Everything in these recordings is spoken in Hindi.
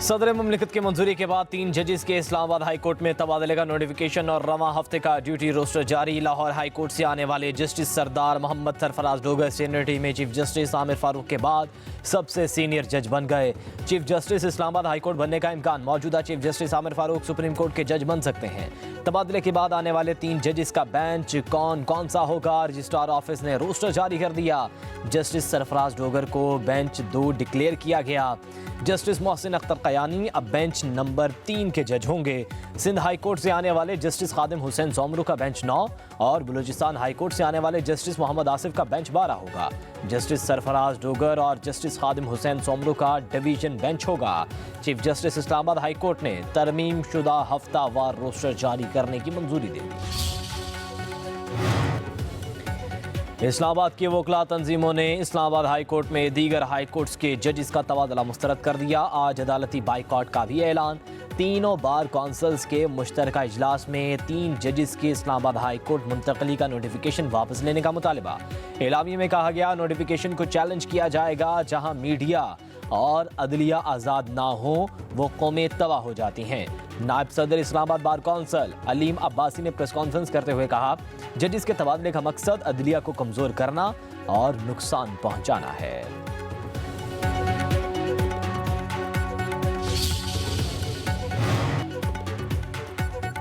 सदर मुमलिकत की मंजूरी के बाद 3 जजेस के इस्लामाबाद हाई कोर्ट में तबादले का नोटिफिकेशन और रवां हफ्ते का ड्यूटी रोस्टर जारी। लाहौर हाई कोर्ट से आने वाले जस्टिस सरदार मोहम्मद सरफराज डोगर सीनियरिटी में चीफ जस्टिस आमिर फारूक के बाद सबसे सीनियर जज बन गए। Chief justice Islamabad high court बनने का इम्कान। मौजूदा chief justice Aamir Farooq supreme court के जज बन सकते हैं। तबादले के बाद आने वाले 3 जजेस का बेंच कौन कौन सा होगा, रजिस्ट्रार ऑफिस ने रोस्टर जारी कर दिया। जस्टिस सरफराज डोगर को बेंच 2 डिक्लेयर किया गया। जस्टिस मोहसिन अख्तर कयानी अब बेंच नंबर 3 के जज होंगे। सिंध हाई कोर्ट से आने वाले जस्टिस खादिम हुसैन सोमरू का बेंच 9 और बलूचिस्तान हाई कोर्ट से आने वाले जस्टिस मोहम्मद आसिफ का बेंच 12 होगा। जस्टिस सरफराज डोगर और जस्टिस खादिम हुसैन सोमरू का डिवीजन बेंच होगा। Chief justice Islamabad high court ने तरमीम शुदा हफ्तावार रोस्टर जारी करने की मंजूरी दे दी। इस्लामाबाद की वकला तंजीमों ने इस्लामाबाद हाई कोर्ट में दीगर हाई कोर्ट्स के जजेस का तबादला मुस्तरद कर दिया। आज अदालती बाइकआउट का भी ऐलान। तीनों बार कौंसल्स के मुश्तरका इजलास में 3 जजेस की इस्लामाबाद हाई कोर्ट मुंतकली का नोटिफिकेशन वापस लेने का मुतालबा। एलामिया में कहा गया नोटिफिकेशन को चैलेंज किया जाएगा। जहां मीडिया और अदलिया आज़ाद ना हो वो कौमें तबाह हो जाती हैं। नायब सदर इस्लामाबाद बार कौंसल अलीम अब्बासी ने प्रेस कॉन्फ्रेंस करते हुए कहा जजेस के तबादले का मकसद अदलिया को कमज़ोर करना और नुकसान पहुंचाना है।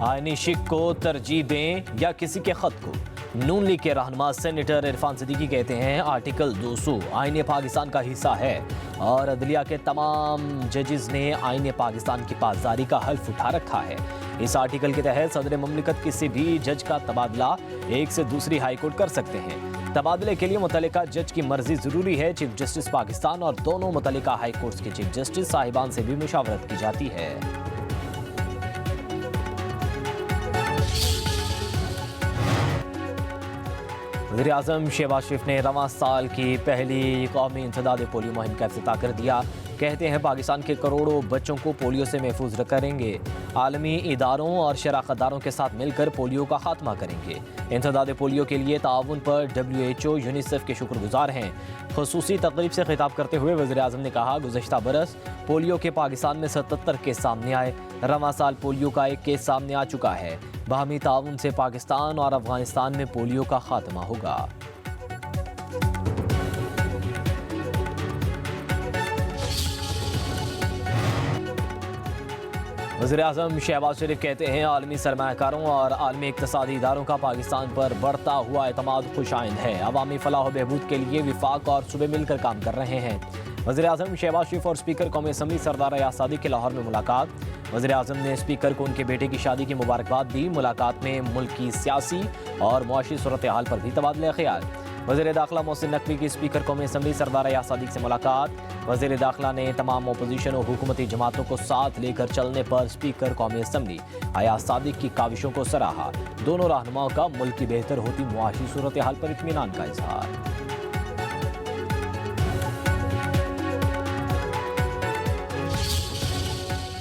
आईनी शिक को तरजीह दें या किसी के खत को। नून लीग के रहनुमा सेनेटर इरफान सिद्दीकी कहते हैं आर्टिकल 200 आईन पाकिस्तान का हिस्सा है और अदलिया के तमाम जजेस ने आईन पाकिस्तान की पासदारी का हल्फ उठा रखा है। इस आर्टिकल के तहत सदर मुमलिकत किसी भी जज का तबादला एक से दूसरी हाई कोर्ट कर सकते हैं। तबादले के लिए मुतल्लिका जज की मर्जी जरूरी है। चीफ जस्टिस पाकिस्तान और दोनों मुतल्लिका हाई कोर्ट्स के चीफ जस्टिस साहिबान से भी मुशावरत की जाती है। वज़ीर-ए-आज़म शहबाज शरीफ ने रवां साल की पहली कौमी इंसदाद पोलियो मुहिम का इफ्तिताह कर दिया। कहते हैं पाकिस्तान के करोड़ों बच्चों को पोलियो से महफूज करेंगे। आलमी इदारों और शराकतदारों के साथ मिलकर पोलियो का खात्मा करेंगे। इंसदाद पोलियो के लिए ताउन पर WHO यूनिसेफ के शुक्रगुजार हैं। खुसूसी तकरीब से खिताब करते हुए वज़ीर-ए-आज़म ने कहा गुज़श्ता बरस पोलियो के पाकिस्तान में 77 केस सामने आए। रवां साल पोलियो का 1 केस सामने आ चुका है। बाहमी ताउन से पाकिस्तान और अफगानिस्तान में पोलियो का खात्मा होगा। वज़ीर-ए-आज़म शहबाज शरीफ कहते हैं आलमी सरमायाकारों और आलमी इक़्तिसादी इदारों का पाकिस्तान पर बढ़ता हुआ एतमाद खुशाइंद है। अवामी फलाह व बहबूद के लिए विफाक और सूबे मिलकर काम कर रहे हैं। वज़ीर-ए-आज़म शहबाज शरीफ और स्पीकर कौमी असम्बली सरदार अयाज सादिक की लाहौर में मुलाकात। वज़ीर-ए-आज़म ने स्पीकर को उनके बेटे की शादी की मुबारकबाद दी। मुलाकात में मुल्क की सियासी और मुआशी सूरत हाल पर भी तबादला ख्याल। वज़ीर दाखिला मोहसिन नकवी की स्पीकर कौमी असम्बली सरदार अयाज सादिक से मुलाकात। वज़ीर दाखिला ने तमाम अपोजिशन और हुकूमती जमातों को साथ लेकर चलने पर स्पीकर कौमी असम्बली अयाज सादिक की काविशों को सराहा। दोनों रहनुमाओं का मुल्क की बेहतर होती मुआशी सूरत हाल पर इत्मीनान का इजहार।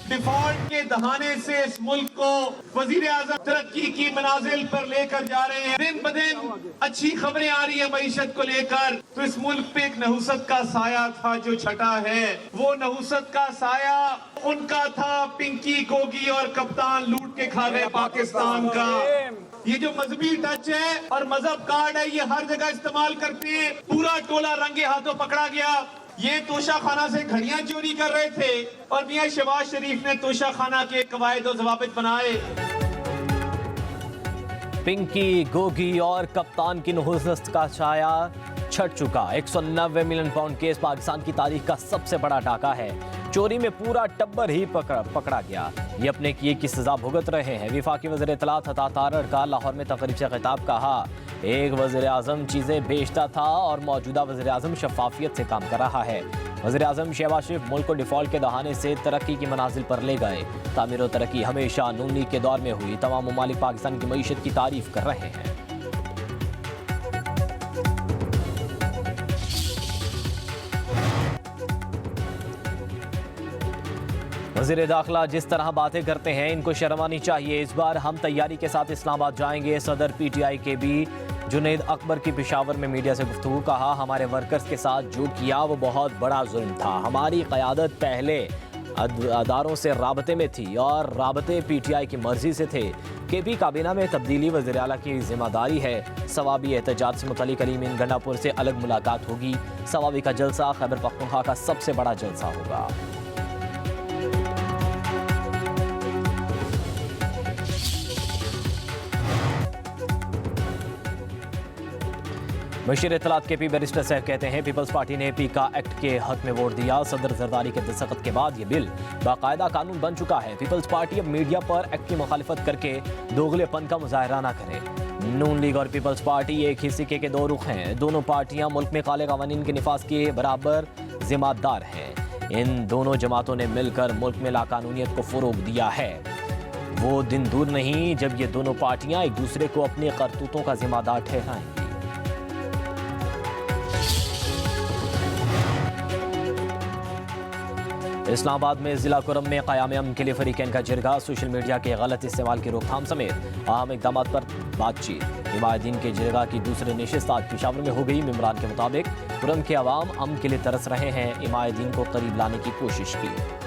डिफॉल्ट के दहाने से इस मुल्क को वजीर आजम तरक्की की मनाजिल पर लेकर जा रहे हैं। दिन ब दिन अच्छी खबरें आ रही है मईशत को लेकर। तो इस मुल्क पे एक नहुसत का साया था जो छटा है। वो नहुसत का साया उनका था पिंकी गोगी और कप्तान लूट के खा गए पाकिस्तान का। ये जो मजहबी टच है और मजहब कार्ड है ये हर जगह इस्तेमाल करते हैं। पूरा टोला रंगे हाथों पकड़ा गया। ये तोशा खाना से घड़ियां चोरी कर रहे थे और मियां शहबाज शरीफ ने तोशा खाना के कवायद और ज़वाबित बनाए। पिंकी गोगी और कप्तान की नहुसत का छाया छट चुका। 190 मिलियन पाउंड केस पाकिस्तान की तारीख का सबसे बड़ा डाका है। चोरी में पूरा टब्बर ही पकड़ा गया। ये अपने किए की सजा भुगत रहे हैं। वफाकी वज़ीर इत्तलात अता तारड़ का लाहौर में तकरीब से खिताब। कहा एक वज़ीर-ए-आज़म चीज़ें बेचता था और मौजूदा वज़ीर-ए-आज़म शफाफियत से काम कर रहा है। वज़ीर-ए-आज़म शहबाज शरीफ मुल्क को डिफ़ॉल्ट के दहाने से तरक्की की मनाजिल पर ले गए। तामीर और तरक्की हमेशा नून लीग के दौर में हुई। तमाम ममालिक पाकिस्तान की मईशत की तारीफ कर रहे हैं। वज़ीर दाखिला जिस तरह बातें करते हैं इनको शर्म आनी चाहिए। इस बार हम तैयारी के साथ इस्लामाबाद जाएंगे। सदर PTI के भी जुनैद अकबर की पेशावर में मीडिया से गुफ्तगू। कहा हमारे वर्कर्स के साथ जो किया वो बहुत बड़ा जुल्म था। हमारी क़यादत पहले अदारों से राबते में थी और राबते PTI की मर्जी से थे। KP काबीना में तब्दीली वज़ीर आला की जिम्मेदारी है। सवाबी एहतजाज से मुतल्लिक अलीमीन गंडापुर से अलग मुलाकात होगी। सवाबी का जलसा खैबर पख्तूनख्वा का सबसे बड़ा जलसा होगा। बशीर इत्तलात KP बैरिस्टर साहब कहते हैं पीपल्स पार्टी ने पीका एक्ट के हक में वोट दिया। सदर जरदारी के दस्तखत के बाद ये बिल बाकायदा कानून बन चुका है। पीपल्स पार्टी अब मीडिया पर एक्ट की मुखालिफत करके दोगलेपन का मुजाहरा ना करे। नून लीग और पीपल्स पार्टी एक ही सिक्के के दो रुख हैं। दोनों पार्टियां मुल्क में काले कानून के निफाज के बराबर जिम्मेदार हैं। इन दोनों जमातों ने मिलकर मुल्क में लाकानूनियत को फरोग दिया है। वो दिन दूर नहीं जब ये दोनों पार्टियां एक दूसरे को अपने करतूतों का जिम्मेदार ठहराएंगी। इस्लामाबाद में जिला कुरम में क़याम अमन के लिए फरीकैन का जिरगा। सोशल मीडिया के गलत इस्तेमाल की रोकथाम समेत अहम इक़दाम पर बातचीत। हिमायतीन के जिरगा की दूसरी नशिस्त आज पेशावर में हो गई। मेंबरान के मुताबिक कुरम के अवाम अमन के लिए तरस रहे हैं। हिमायतीन को करीब लाने की कोशिश की।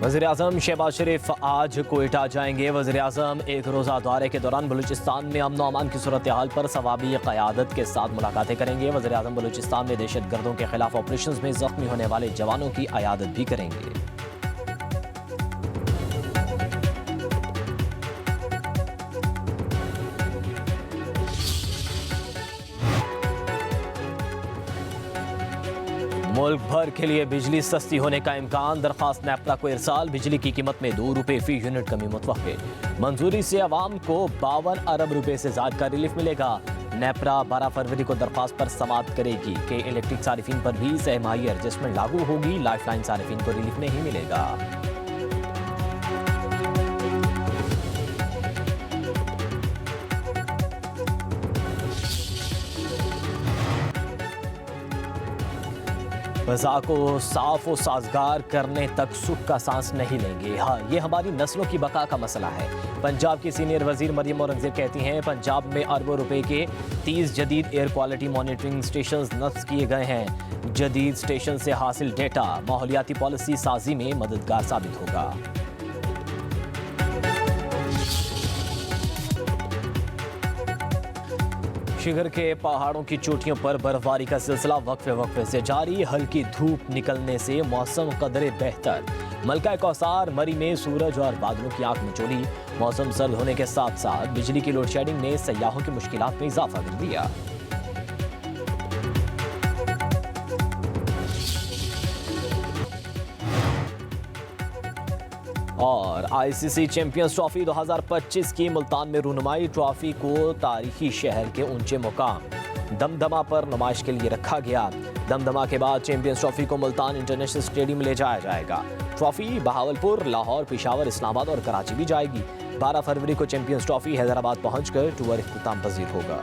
वज़ीर-ए-आज़म शहबाज शरीफ आज कोयटा जाएंगे। वज़ीर-ए-आज़म एक रोज़ा दौरे के दौरान बलूचिस्तान में अमन अमान की सूरत हाल पर सवाबी क़यादत के साथ मुलाकातें करेंगे। वज़ीर-ए-आज़म बलूचिस्तान में दहशत गर्दों के खिलाफ ऑपरेशन में जख्मी होने वाले जवानों की अयादत भी करेंगे। मुल्क भर के लिए बिजली सस्ती होने का इम्कान। दरख्वास्त नेपरा को इरसाल। बिजली की कीमत में 2 रुपये फी यूनिट कमी मुतवक्के। मंजूरी से अवाम को 52 अरब रुपए से ज़्यादा का रिलीफ मिलेगा। नेपरा 12 फरवरी को दरख्वास्त पर समाअत करेगी कि इलेक्ट्रिक सारिफिन पर भी सहमाही एडजस्टमेंट लागू होगी। लाइफलाइन सारिफिन को रिलीफ नहीं मिलेगा। फ़ज़ा को साफ और साजगार करने तक सुख का सांस नहीं लेंगे। हाँ, ये हमारी नस्लों की बका का मसला है। पंजाब की सीनियर वजीर मरियम औरंगज़ेब कहती हैं पंजाब में अरबों रुपए के 30 जदीद एयर क्वालिटी मॉनिटरिंग स्टेशन नस्ब किए गए हैं। जदीद स्टेशन से हासिल डेटा माहौलियाती पॉलिसी साजी में मददगार साबित होगा। शिगर के पहाड़ों की चोटियों पर बर्फबारी का सिलसिला वक्फे से जारी। हल्की धूप निकलने से मौसम कदरे बेहतर। मलका कौसार मरी में सूरज और बादलों की आंख मिचोली। मौसम सर्द होने के साथ साथ बिजली की लोड शेडिंग ने सयाहों की मुश्किलात में इजाफा कर दिया। और ICC चैंपियंस ट्रॉफी 2025 की मुल्तान में रूनुमाई। ट्रॉफी को तारीखी शहर के ऊंचे मुकाम दमदमा पर नुमाइश के लिए रखा गया। दमदमा के बाद चैंपियंस ट्रॉफी को मुल्तान इंटरनेशनल स्टेडियम में ले जाया जाएगा। ट्रॉफी बहावलपुर, लाहौर, पेशावर, इस्लामाबाद और कराची भी जाएगी। 12 फरवरी को चैंपियंस ट्रॉफी हैदराबाद पहुंचकर टूर इख्तिताम पजीर होगा।